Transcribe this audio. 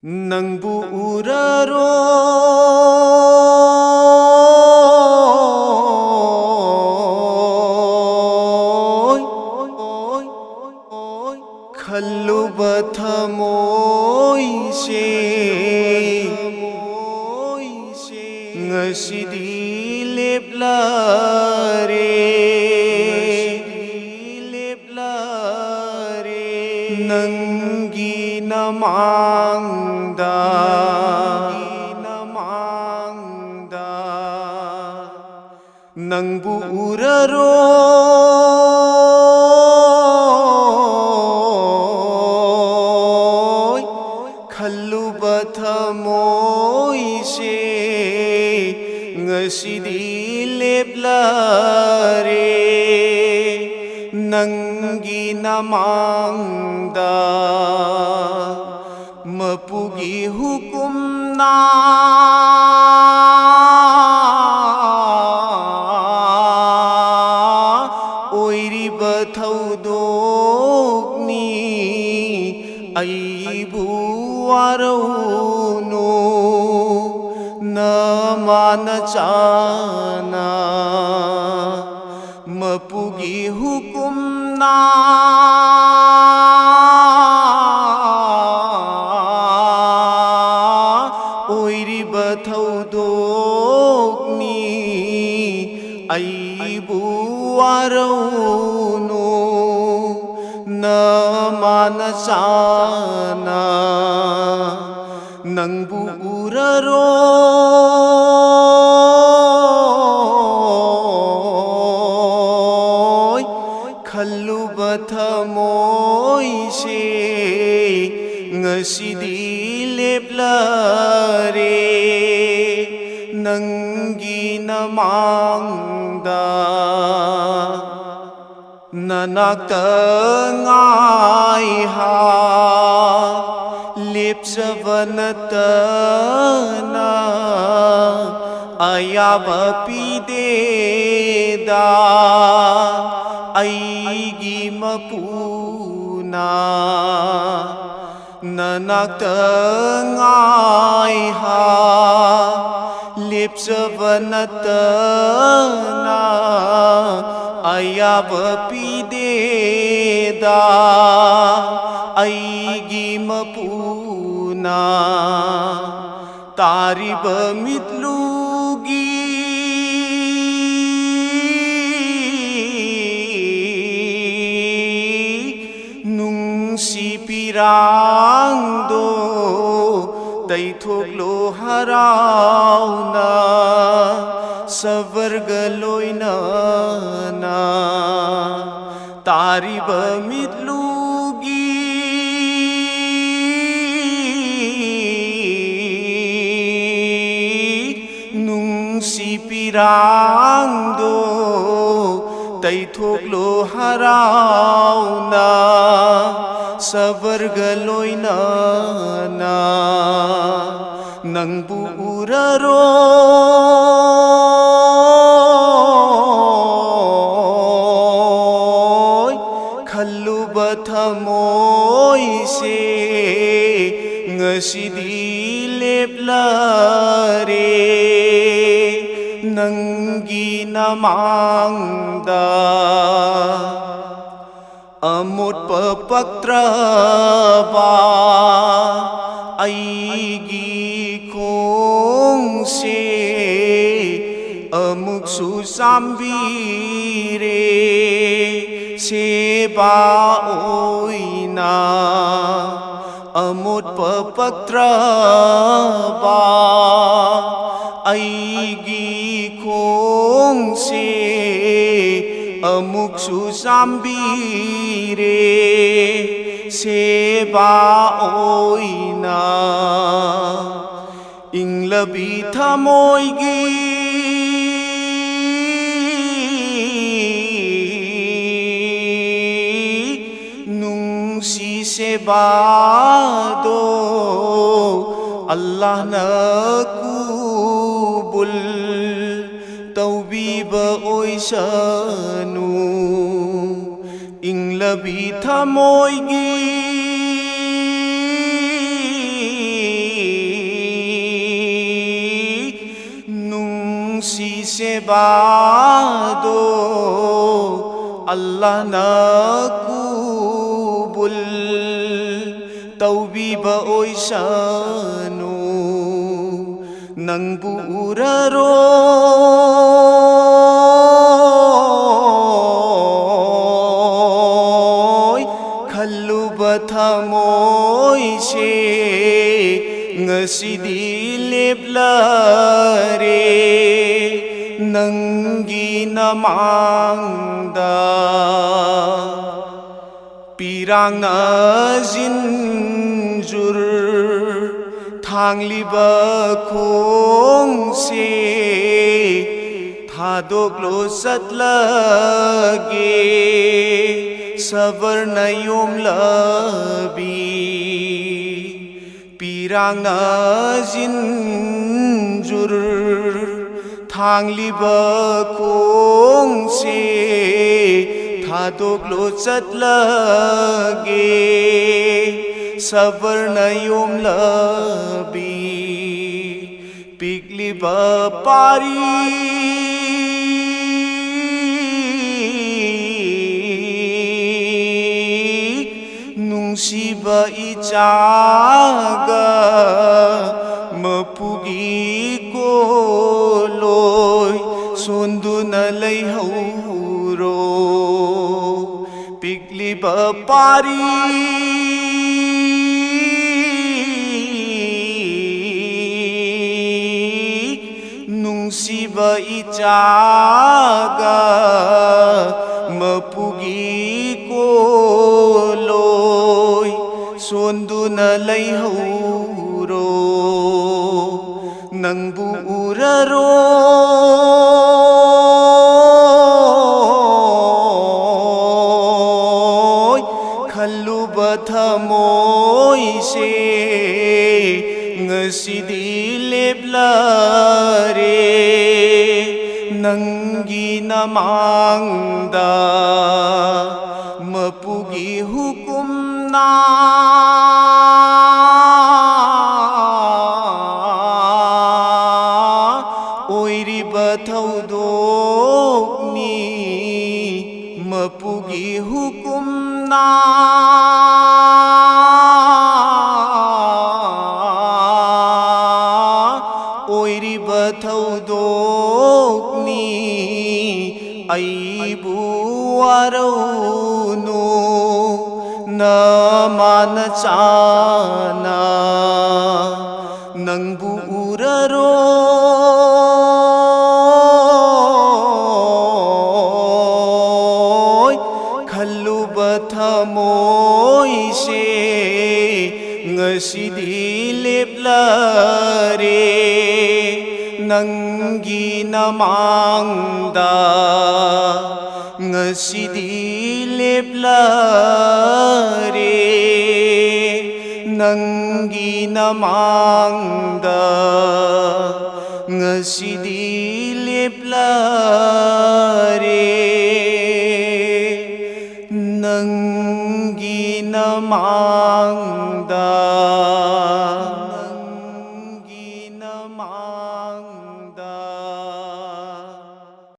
Nangbu uraro Khalluba thamoise Ngasidi leplare Nangi namangda Nangbu uraro Khalluba thamoise Ngasidi leplare Nangi namangda Mapugi hukumna Oiriba thaudokni Aibu warauno Namana chana Mapugi hukumna Oiriba thaudokni Aibu warauno Namana chana Nangbu uraro Khalluba thamoise Ngasidi leplare Nangi namangda Nanakta ngai ha Lipsavanatana Ayaba pideda Aigi mapuna Nanakta ngai ha Lipsavanatana Ayaba pideda Aigi mapuna Tariba mitlugi Nungsi pirangdo Taithoklo harauna Savarga loinana Tariba mitlugi Nungsi pirangdo Taithoklo harauna Savarga loinana Nangbu uraro Khalluba thamoise Ngasidi leplare Nangi namangda Amut papatraba Aigi kongse Amuk susambire Seba oina Amut papatraba Aigi kongse Amuk susambire Seba oina Inglabi thamoigi Nungsi sebado Allah na kubul Tawbiba oisanu Inglabi thamoigi ꯅꯨꯡꯁꯤꯁꯦꯕꯥꯗꯣ ꯑꯜꯂꯥꯍꯅ ꯀꯨꯕꯨꯜ ꯇꯧꯕꯤꯕ ꯑꯣꯏꯁꯅꯨ ꯅꯪꯕꯨ ꯎꯔꯔꯣꯏ ꯈꯜꯂꯨꯕ ꯊꯃꯣꯏꯁꯦ ꯉꯁꯤꯗꯤ ꯂꯦꯞꯂꯔꯦ ꯅꯪꯒꯤ ꯅꯃꯥꯡꯗ ꯄꯤꯔꯥꯡꯅ ꯖꯤꯟꯖꯨꯔ ꯊꯥꯡꯂꯤꯕ ꯈꯣꯡꯁꯦ ꯊꯥꯗꯣꯛꯂꯣ ꯆꯠꯂꯒꯦ ꯁꯕꯔꯅ ꯌꯣꯝꯂꯕꯤ ꯄꯤꯔꯥꯡꯅ ꯖꯤꯟꯖꯨꯔ ꯊꯥꯡꯂꯤꯕ ꯈꯣꯡꯁꯦ ꯊꯥꯗꯣꯛꯂꯣ ꯆꯠꯂꯒꯦ ꯁꯕꯔꯅ ꯌꯣꯝꯂꯕꯤ ꯄꯤꯛꯂꯤꯕ ꯄꯥꯔꯤ ꯅꯨꯡꯁꯤꯕ 이자가 ꯃꯄꯨꯒꯤ ꯀꯣꯂꯣꯏ ꯁꯣꯟꯗꯨꯅ ꯂꯩꯍꯧꯔꯣ ꯄꯤꯛꯂꯤꯕ ꯄꯥꯔꯤ ꯅꯨꯡꯁꯤꯕ 이자가 ꯃꯄꯨꯒꯤ ꯀꯣꯂꯣꯏ ꯁꯣꯟꯗꯨꯅ ꯂꯩꯍꯧꯔꯣ ꯅꯪꯕꯨ ꯎꯔꯔꯣꯏ ꯈꯜꯂꯨꯕ ꯊꯃꯣꯏꯁꯦ ꯉꯁꯤꯗꯤ ꯂꯦꯞꯂꯔꯦ ꯅꯪꯒꯤ ꯅꯃꯥꯡꯗ ꯃꯄꯨꯒꯤ ꯍꯨꯀꯨꯝꯅ ꯑꯣꯏꯔꯤꯕ ꯊꯧꯗꯣꯛꯅꯤ ꯃꯄꯨꯒꯤ ꯍꯨꯀꯨꯝꯅ ꯑꯣꯏꯔꯤꯕ ꯊꯧꯗꯣꯛꯅꯤ ꯑꯩꯕꯨ ꯋꯥꯔꯧꯅꯨ ꯅꯃꯥꯅ ꯆꯥꯅ ꯅꯪꯕꯨ ꯎꯔꯔꯣꯏ ꯈꯜꯂꯨꯕ ꯊꯃꯣꯏꯁꯦ ꯉꯁꯤꯗꯤ ꯂꯦꯞꯂꯔꯦ ꯅꯪꯒꯤ ꯅꯃꯥꯡꯗ ꯉꯁꯤꯗꯤ ꯂꯦꯞꯂꯔꯦ ꯅꯪꯒꯤ ꯅꯃꯥꯡꯗ ꯉꯁꯤꯗꯤ ꯂꯦꯞꯂꯔꯦ ꯅꯪꯒꯤ ꯅꯃꯥꯡꯗ